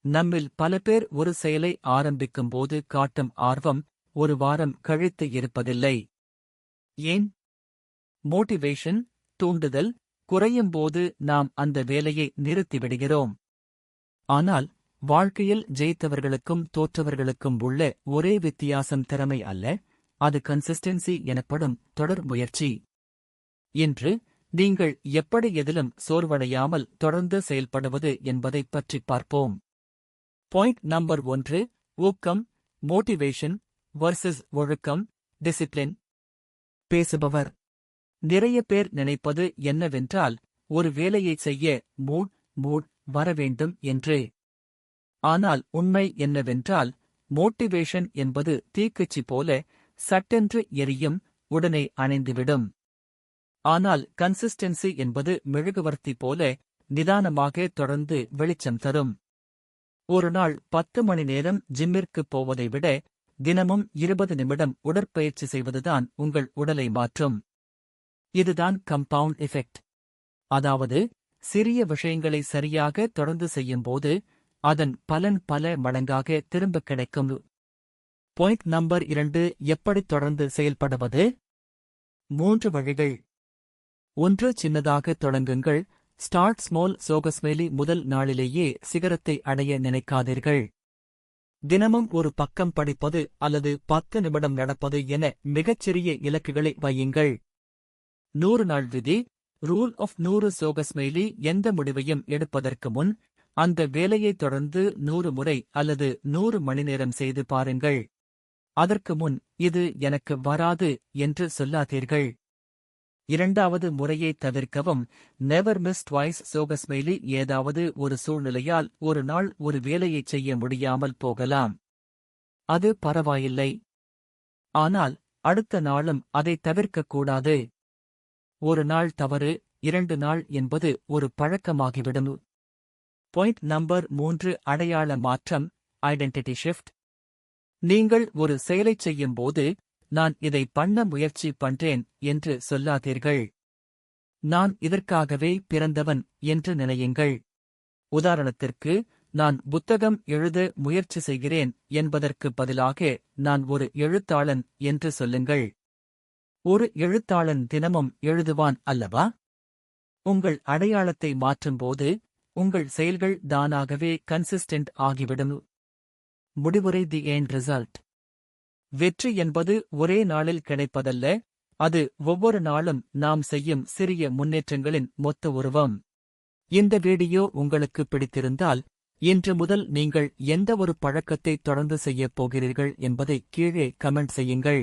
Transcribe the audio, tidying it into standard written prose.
நம்மில் பல பேர் ஒரு செயலை ஆரம்பிக்கும் போது காட்டும் ஆர்வம் ஒரு வாரம் கழித்து இருப்பதில்லை. ஏன்? மோட்டிவேஷன், தூண்டுதல் குறையும்போது நாம் அந்த வேலையை நிறுத்திவிடுகிறோம். ஆனால் வாழ்க்கையில் ஜெயித்தவர்களுக்கும் தோற்றவர்களுக்கும் உள்ள ஒரே வித்தியாசம் திறமை அல்ல, அது கன்சிஸ்டென்சி எனப்படும் தொடர் முயற்சி. இன்று நீங்கள் எப்படி எதிலும் சோர்வடையாமல் தொடர்ந்து செயல்படுவது என்பதைப் பற்றி பார்ப்போம். பாயிண்ட் நம்பர் 1: ஊக்கம், மோட்டிவேஷன் வர்சஸ் ஒழுக்கம், டிசிப்ளின். பேசுபவர்: நிறைய பேர் நினைப்பது என்னவென்றால் ஒரு வேலையைச் செய்ய மூட் வரவேண்டும் என்று. ஆனால் உண்மை என்னவென்றால் மோட்டிவேஷன் என்பது தீக்குச்சி போல சட்டென்று எரியும், உடனே அணைந்துவிடும். ஆனால் கன்சிஸ்டென்சி என்பது மெழுகுவர்த்தி போல நிதானமாக தொடர்ந்து வெளிச்சம் தரும். ஒரு நாள் 10 மணி நேரம் ஜிம்மிற்குப் போவதை விட தினமும் 20 நிமிடம் உடற்பயிற்சி செய்வதுதான் உங்கள் உடலை மாற்றும். இதுதான் கம்பவுண்ட் எஃபெக்ட். அதாவது சிறிய விஷயங்களை சரியாக தொடர்ந்து செய்யும்போது அதன் பலன் பல மடங்காக திரும்பக் கிடைக்கும். பாயிண்ட் நம்பர் 2: எப்படி தொடர்ந்து செயல்படுவது? 3 வழிகள். 1. சின்னதாக தொடங்குங்கள். Start small. சோகஸ்மேலி முதல் நாளிலேயே சிகரத்தை அடைய நினைக்காதீர்கள். தினமும் ஒரு பக்கம் படிப்பது அல்லது 10 நிமிடம் நடப்பது என மிகச்சிறிய இலக்குகளை வையுங்கள். 100 நாள் விதி, ரூல் ஆஃப் 100. சோகஸ்மேலி எந்த முடிவையும் எடுப்பதற்கு முன் அந்த வேலையை தொடர்ந்து 100 முறை அல்லது 100 மணி நேரம் செய்து பாருங்கள். அதற்கு முன் இது எனக்கு வராது என்று சொல்லாதீர்கள். 2வது முறையை தவிர்க்கவும். Never miss twice. சோகஸ்மேலி ஏதாவது ஒரு சூழ்நிலையால் ஒரு நாள் ஒரு வேலையைச் செய்ய முடியாமல் போகலாம். அது பரவாயில்லை. ஆனால் அடுத்த நாளும் அதை தவிர்க்கக்கூடாது. ஒரு நாள் தவறு, 2 நாள் என்பது ஒரு பழக்கமாகிவிடும். பாயிண்ட் நம்பர் 3: அடையாள மாற்றம், ஐடென்டிட்டி ஷிஃப்ட். நீங்கள் ஒரு செயலைச் செய்யும்போது நான் இதை பண்ண முயற்சி பண்றேன் என்று சொல்லாதீர்கள். நான் இதற்காகவே பிறந்தவன் என்று நினையுங்கள். உதாரணத்திற்கு, நான் புத்தகம் எழுத முயற்சி செய்கிறேன் என்பதற்கு பதிலாக நான் ஒரு எழுத்தாளன் என்று சொல்லுங்கள். ஒரு எழுத்தாளன் தினமும் எழுதுவான் அல்லவா? உங்கள் அடையாளத்தை மாற்றும்போது உங்கள் செயல்கள் தானாகவே கன்சிஸ்டென்ட் ஆகிவிடும். முடிவுரை: தி எண்ட் ரிசல்ட். வெற்றி என்பது ஒரே நாளில் கிடைப்பதல்ல, அது ஒவ்வொரு நாளும் நாம் செய்யும் சிறிய முன்னேற்றங்களின் மொத்த உருவம். இந்த வீடியோ உங்களுக்கு பிடித்திருந்தால் இன்று முதல் நீங்கள் எந்த ஒரு பழக்கத்தை தொடர்ந்து செய்யப் போகிறீர்கள் என்பதை கீழே கமெண்ட் செய்யுங்கள்.